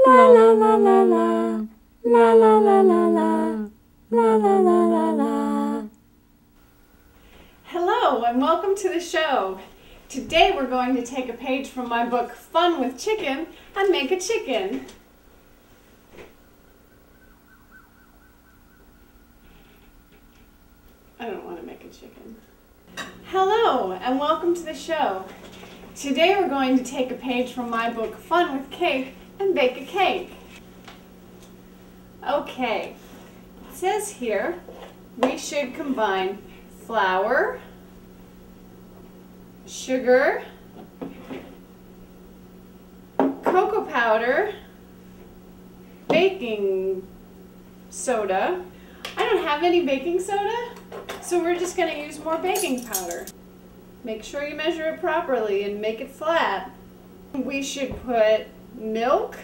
La la la la la. La la la la la. La la la la la. Hello and welcome to the show. Today we're going to take a page from my book Fun with Chicken and make a chicken. I don't want to make a chicken. Hello and welcome to the show. Today we're going to take a page from my book Fun with Cake and bake a cake. Okay, it says here we should combine flour, sugar, cocoa powder, baking soda. I don't have any baking soda, so we're just going to use more baking powder. Make sure you measure it properly and make it flat. We should put milk.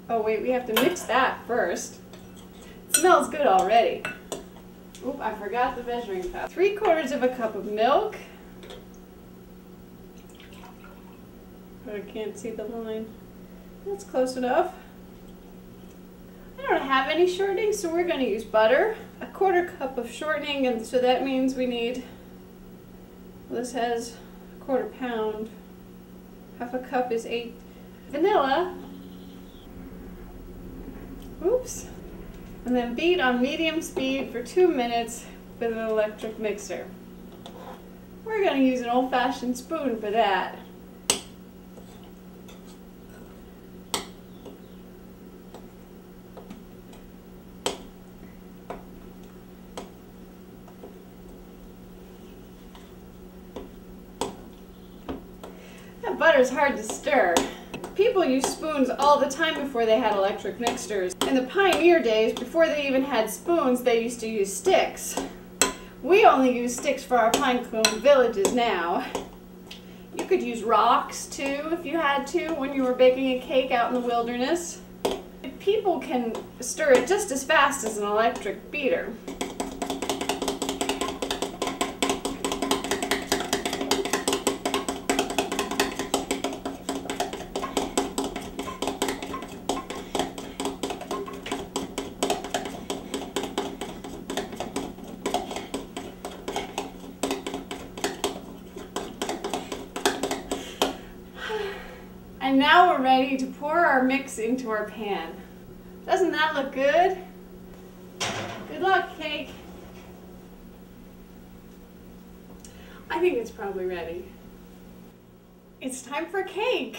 Oh wait, we have to mix that first. It smells good already. Oop, I forgot the measuring cup. 3/4 cup of milk. But I can't see the line. That's close enough. I don't have any shortening, so we're going to use butter. 1/4 cup of shortening, and so that means we need, well, this has 1/4 pound. 1/2 cup is 8 vanilla. Oops. And then beat on medium speed for 2 minutes with an electric mixer. We're going to use an old-fashioned spoon for that. That butter's hard to stir. People used spoons all the time before they had electric mixers. In the pioneer days, before they even had spoons, they used to use sticks. We only use sticks for our pinecone villages now. You could use rocks too if you had to when you were baking a cake out in the wilderness. People can stir it just as fast as an electric beater. And now we're ready to pour our mix into our pan. Doesn't that look good? Good luck, cake. I think it's probably ready. It's time for cake.